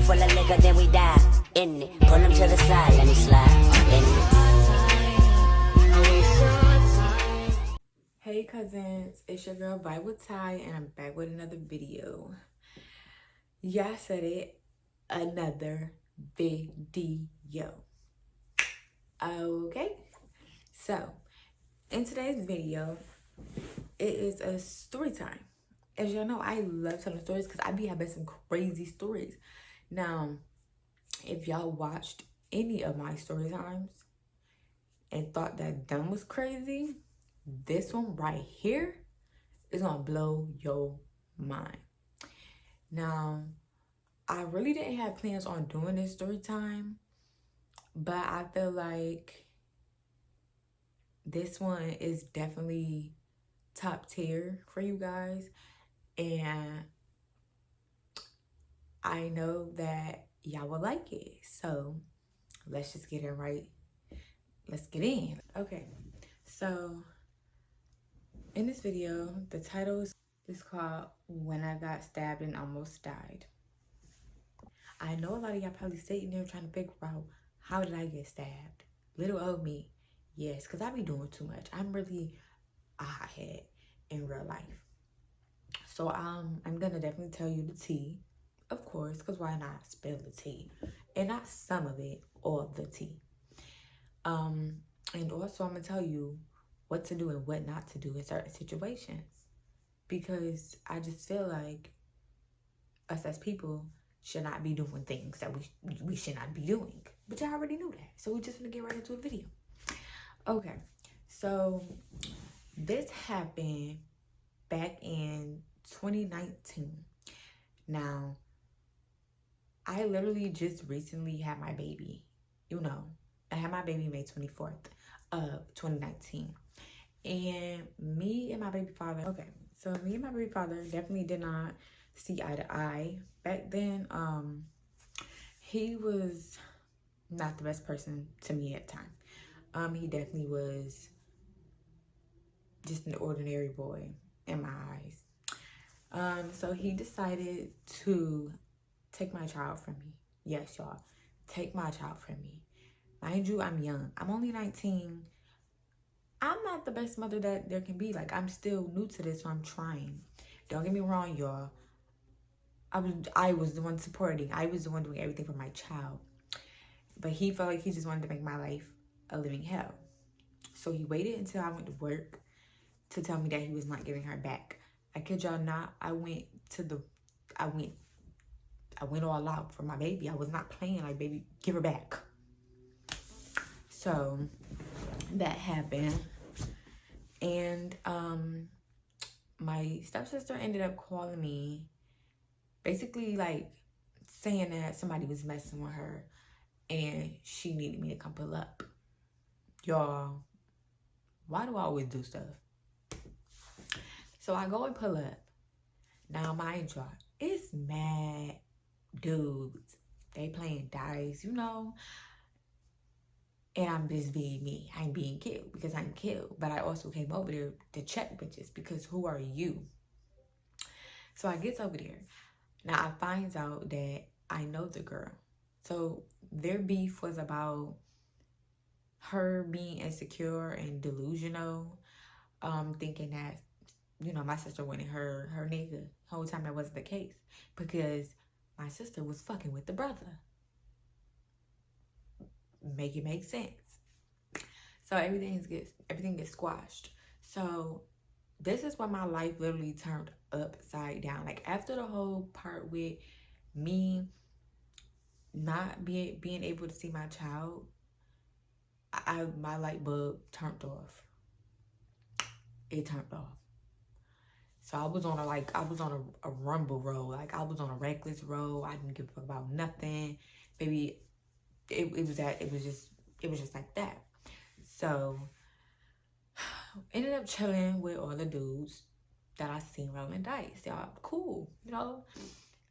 full of liquor, then we die. In it, pull him to the side, let me slide. In it. Hey cousins, it's your girl Vibe with Ty, and I'm back with another video. Yeah, I said it, another video. Okay, so in today's video, it is a story time. As y'all know, I love telling stories because I be having some crazy stories. Now, if y'all watched any of my story times and thought that them was crazy, this one right here is gonna blow your mind. Now, I really didn't have plans on doing this story time, but I feel like this one is definitely top tier for you guys, and I know that y'all will like it. So let's just get in right. Let's get in. Okay, so in this video, the title is called When I Got Stabbed and Almost Died. I know a lot of y'all probably sitting there trying to figure out, how did I get stabbed? Little old me. Yes, because I be doing too much. I'm really a hothead in real life. So I'm gonna definitely tell you the tea, of course, because why not spill the tea? And not some of it, all of the tea. And also I'm gonna tell you what to do and what not to do in certain situations, because I just feel like us as people should not be doing things that we should not be doing. But y'all already knew that, so we're just gonna get right into a video. Okay, so this happened back in 2019. Now, I literally just recently had my baby. You know, I had my baby May 24th of 2019. And me and my baby father, definitely did not see eye to eye back then. He was not the best person to me at the time. He definitely was just an ordinary boy in my eyes. So he decided to take my child from me. Yes, y'all, take my child from me. Mind you, I'm young. I'm only 19. I'm not the best mother that there can be. Like, I'm still new to this, so I'm trying. Don't get me wrong, y'all. I was the one supporting. I was the one doing everything for my child. But he felt like he just wanted to make my life a living hell. So he waited until I went to work to tell me that he was not giving her back. I kid y'all not. I went all out for my baby. I was not playing like, baby, give her back. So that happened. And my stepsister ended up calling me, basically like saying that somebody was messing with her and she needed me to come pull up. Y'all, why do I always do stuff? So I go and pull up. Now, mind y'all, it's mad dudes. They playing dice, you know. And I'm just being me. I'm being killed because I'm killed. But I also came over there to check bitches, because who are you? So I get over there. Now I find out that I know the girl. So their beef was about her being insecure and delusional, thinking that, you know, my sister wanted her nigga. The whole time that wasn't the case, because my sister was fucking with the brother. Make it make sense. So everything gets squashed. So this is when my life literally turned upside down. Like, after the whole part with me not being able to see my child, my light bulb turned off. It turned off. So I was on a rumble road. Like, I was on a reckless road. I didn't give a fuck about nothing. Baby, it was just like that. So ended up chilling with all the dudes that I seen rolling dice. Y'all cool, you know.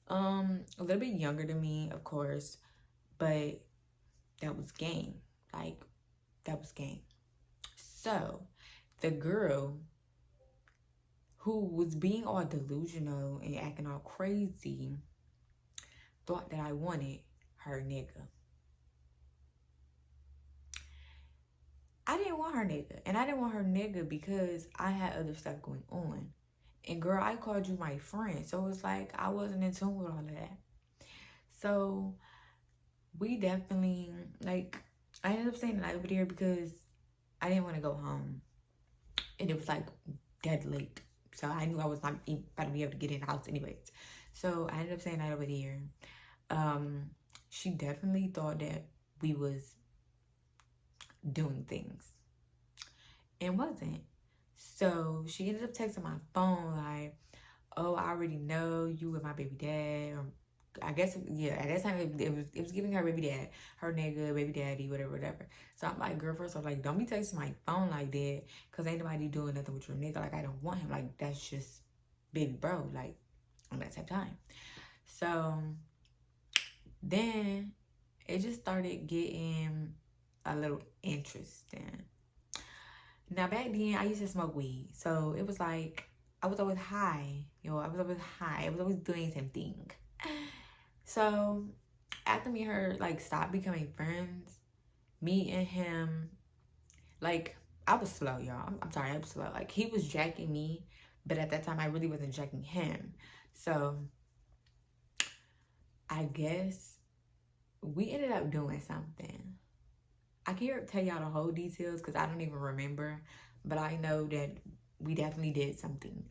A little bit younger than me, of course, but that was game. Like, that was game. So the girl who was being all delusional and acting all crazy thought that I wanted her nigga. I didn't want her nigga. And I didn't want her nigga because I had other stuff going on. And girl, I called you my friend. So it's like I wasn't in tune with all of that. So we definitely, like, I ended up staying the night over there because I didn't want to go home. And it was like dead late. So I knew I was not about to be able to get in the house anyways. So I ended up staying the night over there. She definitely thought that we was doing things and wasn't. So she ended up texting my phone like, oh, I already know you with my baby dad. Or I guess, yeah, at that time it was giving her baby dad, her nigga, baby daddy, whatever. So I'm like, girl, first I was like, don't be texting my phone like that, because ain't nobody doing nothing with your nigga. Like, I don't want him. Like, that's just baby bro, like, on that same time. So then it just started getting a little interesting. Now, back then, I used to smoke weed. So it was like, I was always high. I was always high. I was always doing something. So after me and her, like, stopped becoming friends, me and him, like, I was slow, y'all. I'm sorry, I was slow. Like, he was jacking me, but at that time, I really wasn't jacking him. So I guess we ended up doing something. I can't tell y'all the whole details because I don't even remember, but I know that we definitely did something,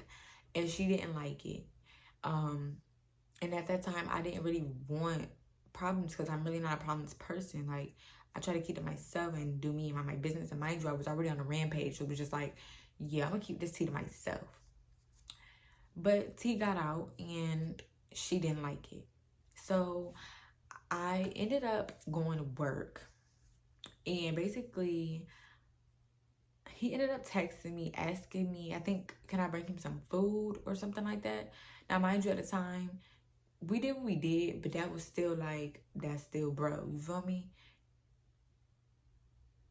and she didn't like it. And at that time, I didn't really want problems because I'm really not a problems person. Like, I try to keep to myself and do me and my business. And mind you, I was already on a rampage, so it was just like, yeah, I'm gonna keep this tea to myself. But tea got out, and she didn't like it, so I ended up going to work. And basically, he ended up texting me, asking me, I think, can I bring him some food or something like that? Now, mind you, at the time, we did what we did, but that was still like, that's still bro. You feel me?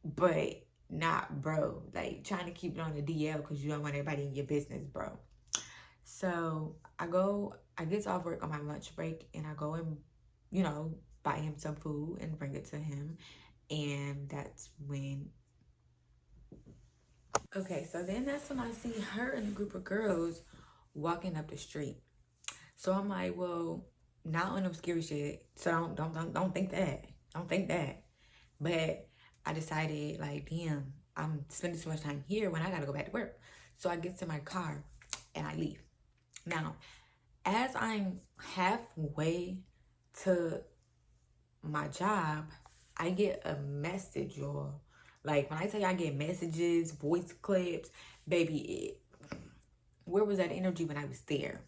But not bro. Like, trying to keep it on the DL because you don't want everybody in your business, bro. So I get off work on my lunch break, and I go and, buy him some food and bring it to him. And that's when, okay, so then that's when I see her and a group of girls walking up the street. So I'm like, well, not on no scary shit. So don't think that. Don't think that. But I decided, like, damn, I'm spending so much time here when I gotta go back to work. So I get to my car and I leave. Now, as I'm halfway to my job, I get a message, y'all. Like, when I tell you I get messages, voice clips, baby, where was that energy when I was there?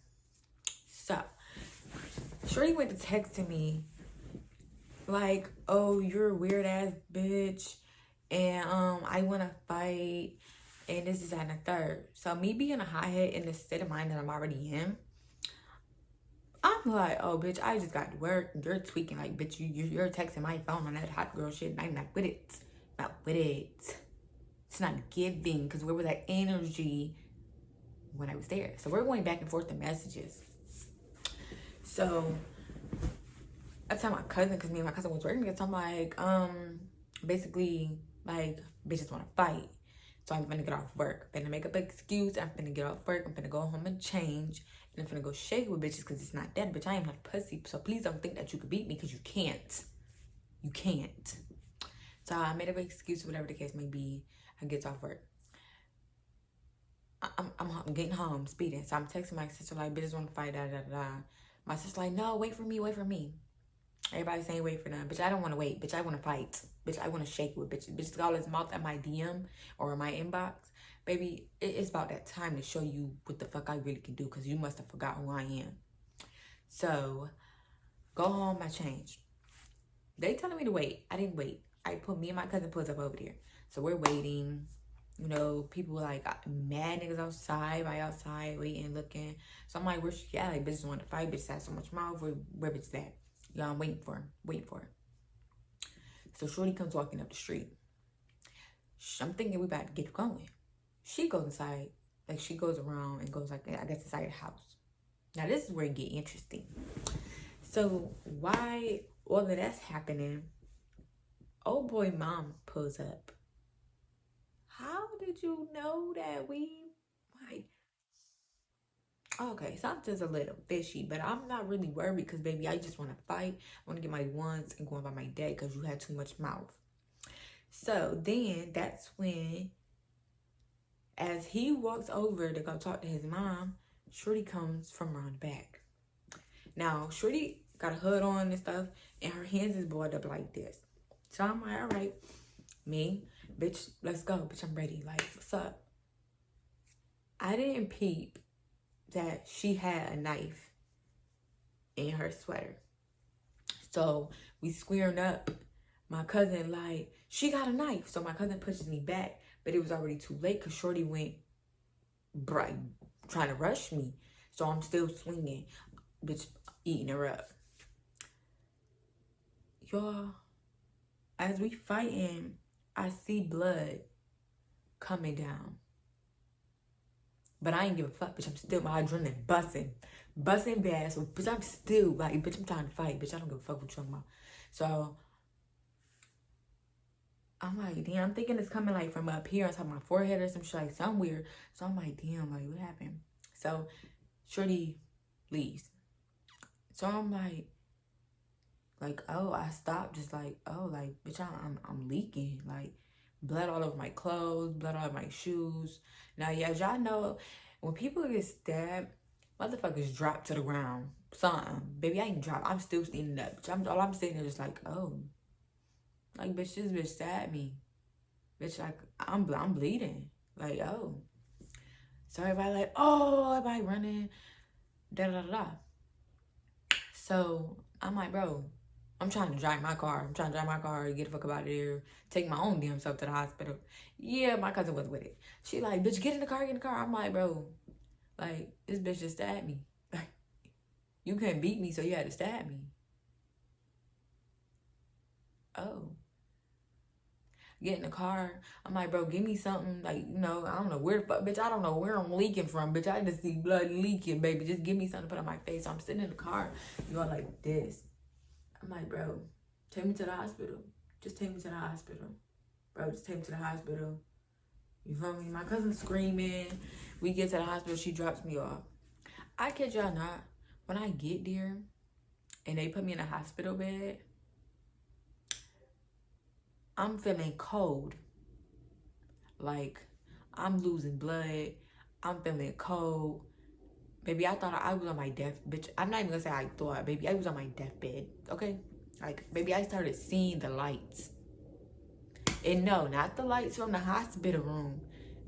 So, Shorty went to text to me like, oh, you're a weird ass bitch, and I want to fight, and this is that and the third. So me being a hothead in the state of mind that I'm already in, I'm like, oh, bitch, I just got to work. You're tweaking, like, bitch, you're texting my phone on that hot girl shit, and I'm not with it. Not with it. It's not giving, because where was that energy when I was there? So we're going back and forth in messages. So I tell my cousin, because me and my cousin was working together, I'm like, basically, like, bitches want to fight. So I'm finna get off work. Finna make up an excuse. I'm finna get off work. I'm finna go home and change. And I'm finna go shake with bitches because it's not that. Bitch, I am not a pussy. So please don't think that you could beat me because you can't. You can't. So I made up an excuse, whatever the case may be. I get off work. I'm getting home, speeding. So I'm texting my sister like, bitches want to fight, da da da. My sister like, no, wait for me, wait for me. Everybody saying wait for them. Bitch, I don't want to wait. Bitch, I want to fight. Bitch, I want to shake with bitches. Bitch, got all his mouth at my DM or in my inbox. Baby, it's about that time to show you what the fuck I really can do, because you must have forgot who I am. So, go home, I changed. They telling me to wait. I didn't wait. Me and my cousin pulls up over there. So we're waiting. People were like mad niggas outside, waiting, looking. So I'm like, where's she at? Like, bitches want to fight. Bitches have so much mouth. Where bitches at? Y'all, I'm waiting for her. So Shorty comes walking up the street. I'm thinking we about to get going. She goes inside, like, she goes around and goes, like, I guess inside the house. Now this is where it get interesting. So why all of that's happening, old boy mom pulls up. How did you know that we, like, okay, something's a little fishy, but I'm not really worried because, baby, I just want to fight. I want to get my ones and go by my day because you had too much mouth. So then that's when, as he walks over to go talk to his mom, Shorty comes from around the back. Now, Shorty got a hood on and stuff, and her hands is balled up like this. So I'm like, all right, me, bitch, let's go. Bitch, I'm ready. Like, what's up? I didn't peep that she had a knife in her sweater. So we squaring up. My cousin, like, she got a knife. So my cousin pushes me back, but it was already too late because Shorty went bright, trying to rush me. So I'm still swinging, bitch, eating her up. Y'all, as we fighting, I see blood coming down. But I ain't give a fuck, bitch. I'm still, my adrenaline busting bad. So, bitch, I'm still, like, bitch, I'm trying to fight. Bitch, I don't give a fuck what you're talking about. So, I'm like, damn, I'm thinking it's coming, like, from up here on top of my forehead or some shit, like, somewhere. So, I'm like, damn, like, what happened? So, Shorty leaves. So, I'm like, oh, I stopped, just like, oh, like, bitch, I'm leaking, like, blood all over my clothes, blood all over my shoes. Now, yeah, as y'all know, when people get stabbed, motherfuckers drop to the ground. Something. Baby, I ain't drop. I'm still standing up. All I'm sitting there just like, oh. Like, bitch, this bitch stabbed me. Bitch, like, I'm bleeding. Like, oh. So everybody like, oh, everybody running. Da-da-da-da. So, I'm like, bro, I'm trying to drive my car. Get the fuck up out of here. Take my own damn self to the hospital. Yeah, my cousin was with it. She like, bitch, get in the car. I'm like, bro, like, this bitch just stabbed me. You couldn't beat me, so you had to stab me. Oh. Get in the car. I'm like, bro, give me something. Like, you know, I don't know where the fuck, bitch. I don't know where I'm leaking from, bitch. I just see blood leaking, baby. Just give me something to put on my face. So I'm sitting in the car. You all like this. I'm like, bro, take me to the hospital. Just take me to the hospital. Bro, just take me to the hospital. You feel me? My cousin's screaming. We get to the hospital. She drops me off. I kid y'all not. When I get there and they put me in a hospital bed, I'm feeling cold. Like, I'm losing blood. I'm feeling cold. Baby, I thought I was on my death, bitch. I'm not even gonna say I thought, baby. I was on my deathbed, okay? Like, baby, I started seeing the lights. And no, not the lights from the hospital room.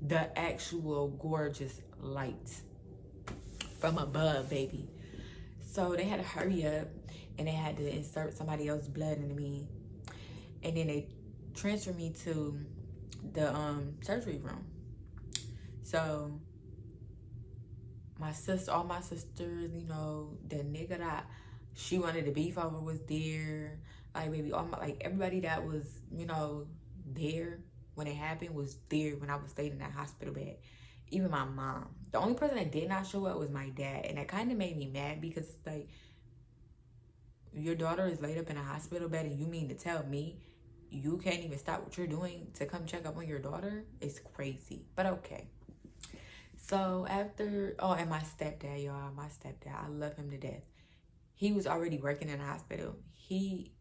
The actual gorgeous lights from above, baby. So they had to hurry up and they had to insert somebody else's blood into me. And then they transferred me to the surgery room. So all my sisters, you know, the nigga that she wanted to beef over was there. Like, baby, everybody that was, you know, there when it happened was there when I was staying in that hospital bed. Even my mom. The only person that did not show up was my dad. And that kind of made me mad because it's like, your daughter is laid up in a hospital bed and you mean to tell me you can't even stop what you're doing to come check up on your daughter? It's crazy. But okay. So after, and my stepdad, y'all, I love him to death. He was already working in the hospital. He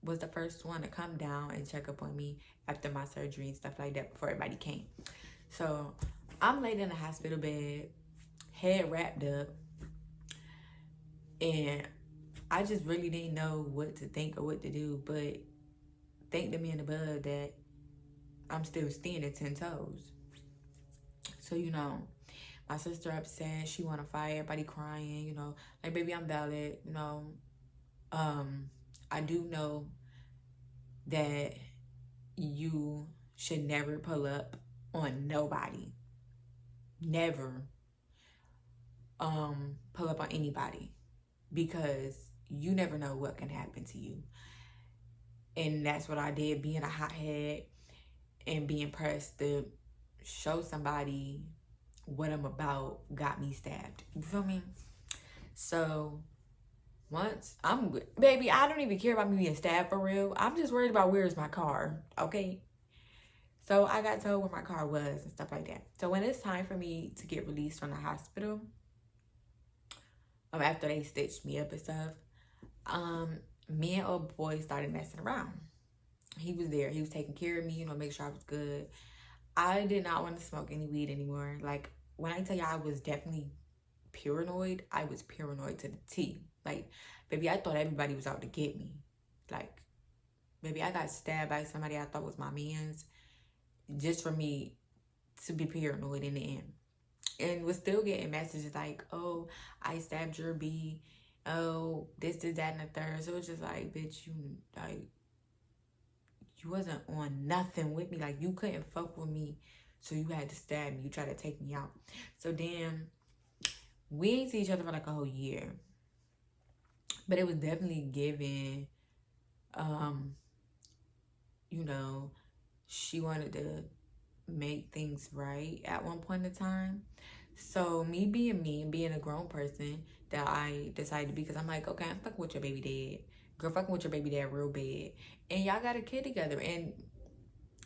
was the first one to come down and check up on me after my surgery and stuff like that before everybody came. So I'm laid in the hospital bed, head wrapped up, and I just really didn't know what to think or what to do, but thank the man above that I'm still standing 10 toes. So, you know, my sister upset, she want to fight, everybody crying, you know, like, baby, I'm valid, you know. I do know that you should never pull up on nobody. Never pull up on anybody, because you never know what can happen to you. And that's what I did, being a hothead and being pressed to show somebody what I'm about got me stabbed. You feel me? So once baby, I don't even care about me being stabbed for real. I'm just worried about where's my car, okay? So I got told where my car was and stuff like that. So when it's time for me to get released from the hospital, after they stitched me up and stuff, me and old boy started messing around. He was there. He was taking care of me, you know, make sure I was good. I did not want to smoke any weed anymore. Like, when I tell you I was definitely paranoid, I was paranoid to the T. Like, baby, I thought everybody was out to get me. Like, baby, I got stabbed by somebody I thought was my mans just for me to be paranoid in the end. And was still getting messages like, oh, I stabbed your B. Oh, this, that, and the third. So it was just like, bitch, you wasn't on nothing with me. Like, you couldn't fuck with me. So you had to stab me. You tried to take me out. So then we ain't see each other for like a whole year. But it was definitely given, you know, she wanted to make things right at one point in time. So me being me and being a grown person that I decided to be, because I'm like, okay, I'm fucking with your baby dad. Girl, fucking with your baby dad real bad. And y'all got a kid together. And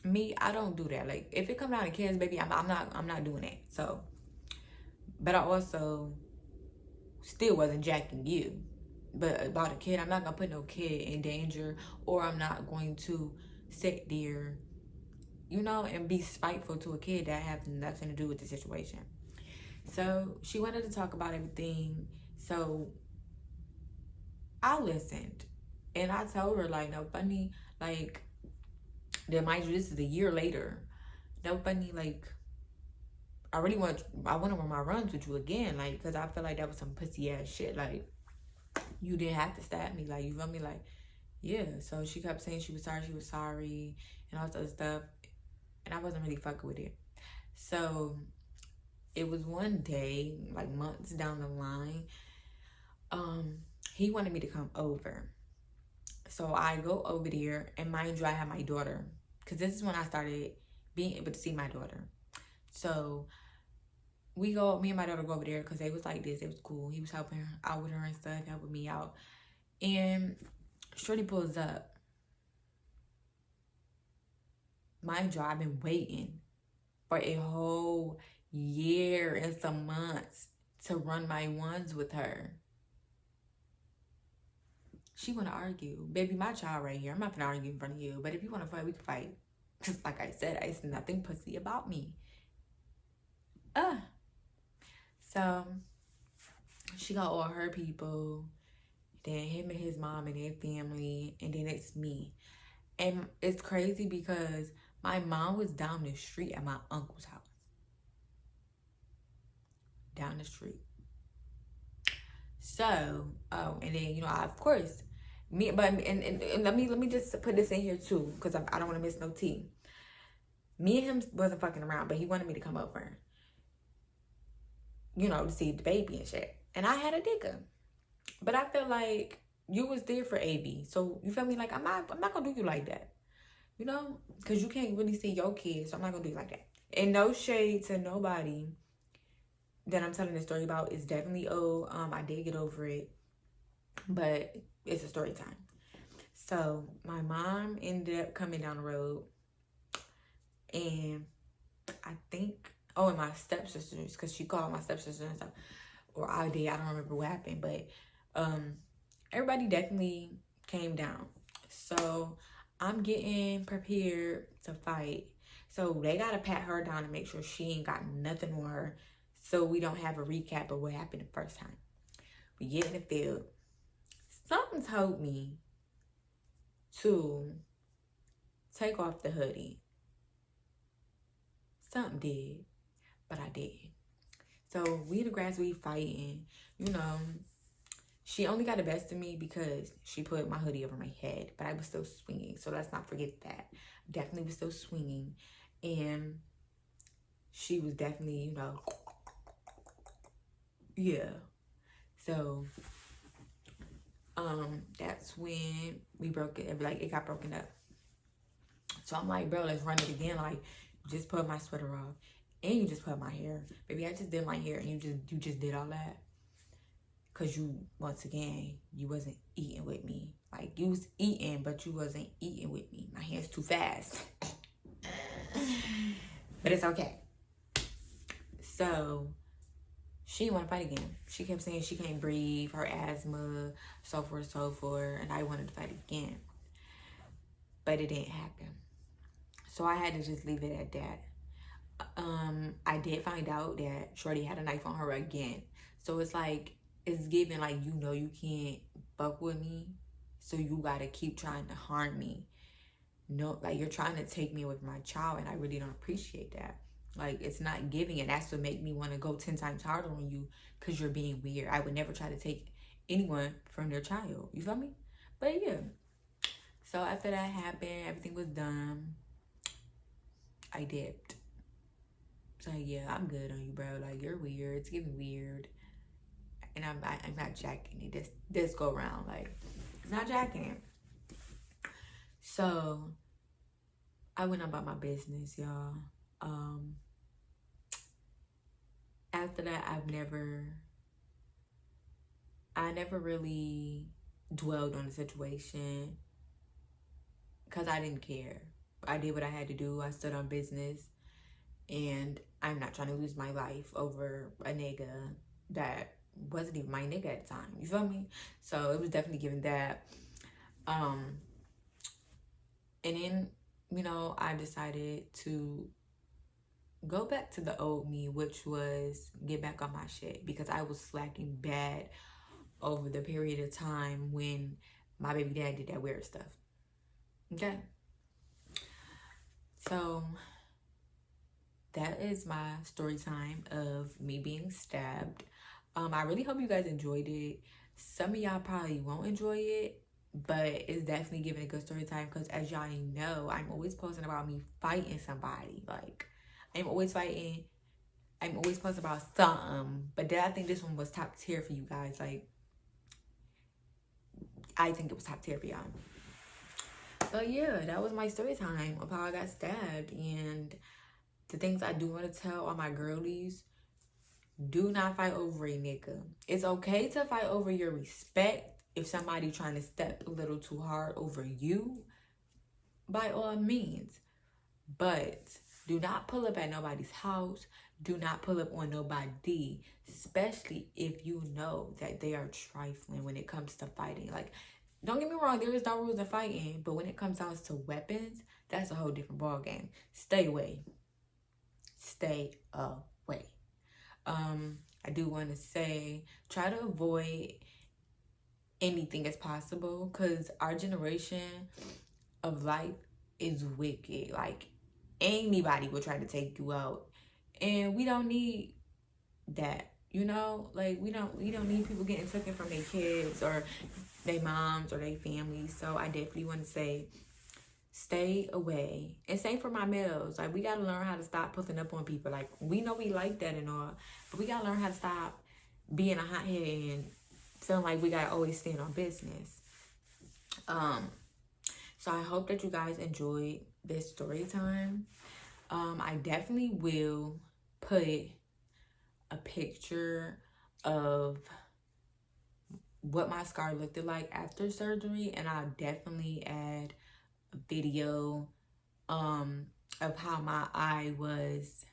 me, I don't do that. Like, if it come down to kids, baby, I'm not doing that. So, but I also still wasn't jacking you. But about a kid, I'm not gonna put no kid in danger, or I'm not going to sit there, you know, and be spiteful to a kid that has nothing to do with the situation. So she wanted to talk about everything. So I listened. And I told her, like, no funny, like, then mind you, this is a year later. No funny, like, I want to run my runs with you again. Like, because I feel like that was some pussy ass shit. Like, you didn't have to stab me. Like, you feel me? Like, yeah. So she kept saying she was sorry, and all this other stuff. And I wasn't really fucking with it. So it was one day, like months down the line, he wanted me to come over. So I go over there, and mind you, I have my daughter, because this is when I started being able to see my daughter. So me and my daughter go over there, because they was like this. It was cool. He was helping her out with her and stuff, helping me out. And Shorty pulls up. Mind you, I've been waiting for a whole year and some months to run my ones with her. She want to argue. Baby, my child right here. I'm not going to argue in front of you. But if you want to fight, we can fight. Because like I said, it's nothing pussy about me. So she got all her people. Then him and his mom and their family. And then it's me. And it's crazy because my mom was down the street at my uncle's house. Down the street. So, and then, you know, of course, and let me just put this in here too, because I don't want to miss no tea. Me and him wasn't fucking around, but he wanted me to come over, you know, to see the baby and shit. And I had a digger, but I feel like you was there for AB, so you feel me? Like, I'm not gonna do you like that, you know, because you can't really see your kids, so I'm not gonna do you like that. And no shade to nobody that I'm telling this story about. Is definitely old. I did get over it, but it's a story time. So my mom ended up coming down the road, and I think, and my stepsisters, because she called my stepsisters and stuff, or I did, I don't remember what happened, but everybody definitely came down. So I'm getting prepared to fight. So they gotta pat her down and make sure she ain't got nothing on her, so we don't have a recap of what happened the first time. We get in the field. Something told me to take off the hoodie. Something did, but I didn't. So we in the grass, we fighting. You know, she only got the best of me because she put my hoodie over my head, but I was still swinging. So let's not forget that. Definitely was still swinging. And she was definitely, you know, yeah. So that's when we broke it. Like, it got broken up. So I'm like, bro, let's run it again. Like, you just put my sweater off, and you just put my hair. Baby, I just did my hair, and you just did all that. Because you, once again, you wasn't eating with me. Like, you was eating, but you wasn't eating with me. My hand's too fast. But it's okay. So, she didn't want to fight again. She kept saying she can't breathe, her asthma, so forth, so forth. And I wanted to fight again. But it didn't happen. So I had to just leave it at that. I did find out that Shorty had a knife on her again. So it's like, it's giving like, you know, you can't fuck with me. So you gotta keep trying to harm me. No, like, you're trying to take me with my child, and I really don't appreciate that. Like, it's not giving, and that's what make me want to go 10 times harder on you, because you're being weird. I would never try to take anyone from their child. You feel me? But yeah. So after that happened, everything was done. I dipped. So yeah, I'm good on you, bro. Like, you're weird. It's getting weird. And I'm not jacking it this go around. Like, not jacking it. So I went about my business, y'all. After that, I never really dwelled on the situation, because I didn't care. I did what I had to do. I stood on business, and I'm not trying to lose my life over a nigga that wasn't even my nigga at the time. You feel me? So it was definitely given that. And then, you know, I decided to go back to the old me, which was get back on my shit, because I was slacking bad over the period of time when my baby dad did that weird stuff. Okay? So that is my story time of me being stabbed. I really hope you guys enjoyed it. Some of y'all probably won't enjoy it, but it's definitely giving a good story time, because as y'all know, I'm always posting about me fighting somebody. Like, I'm always fighting. I'm always posting about something. But then I think this one was top tier for you guys. Like, I think it was top tier for y'all. But yeah, that was my story time of how I got stabbed. And the things I do want to tell all my girlies: do not fight over a nigga. It's okay to fight over your respect. If somebody trying to step a little too hard over you, by all means. But do not pull up at nobody's house. Do not pull up on nobody, especially if you know that they are trifling when it comes to fighting. Like, don't get me wrong, there is no rules in fighting, but when it comes down to weapons, that's a whole different ball game. Stay away. Stay away. I do want to say, try to avoid anything as possible, because our generation of life is wicked. Like, anybody will try to take you out, and we don't need that. You know, like, we don't need people getting taken from their kids or their moms or their families. So I definitely want to say, stay away. And same for my males. Like, we got to learn how to stop pulling up on people. Like, we know we like that and all, but we got to learn how to stop being a hothead and feeling like we got to always stand on business. So I hope that you guys enjoyed this story time. I definitely will put a picture of what my scar looked like after surgery, and I'll definitely add a video of how my eye was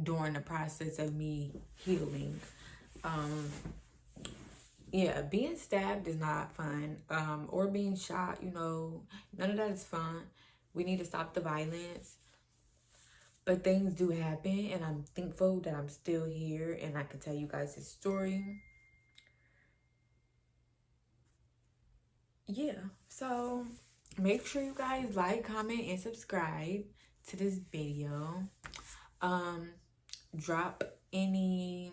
during the process of me healing. Yeah, being stabbed is not fun, or being shot, you know, none of that is fun. We need to stop the violence. But things do happen, and I'm thankful that I'm still here and I can tell you guys this story. Yeah, so make sure you guys like, comment, and subscribe to this video. Drop any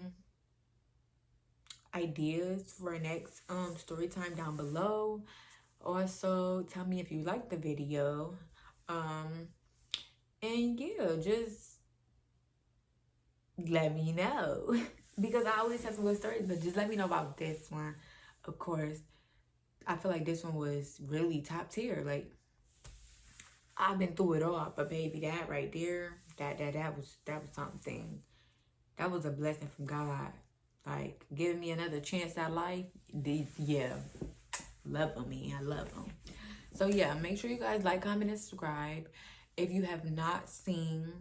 ideas for our next story time down below. Also, tell me if you liked the video. And yeah, just let me know. Because I always have some good stories, but just let me know about this one. Of course, I feel like this one was really top tier. Like, I've been through it all, but baby, that right there, that was something. That was a blessing from God. like giving me another chance at life. Yeah, love them, man. I love them. So yeah, make sure you guys like, comment, and subscribe. If you have not seen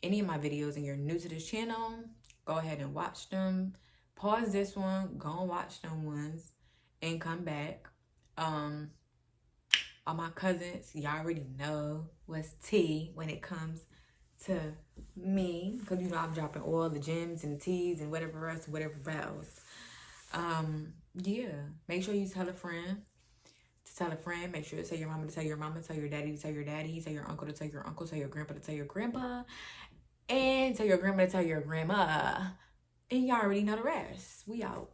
any of my videos and you're new to this channel, go ahead and watch them. Pause this one, go and watch them ones, and come back. All my cousins, y'all already know what's tea when it comes to me, because you know I'm dropping all the gems and teas and whatever else. Yeah, make sure you tell a friend to tell a friend. Make sure to tell your mama to tell your mama, tell your daddy to tell your daddy, tell your uncle to tell your uncle, tell your grandpa to tell your grandpa, and tell your grandma to tell your grandma. And y'all already know the rest. We out.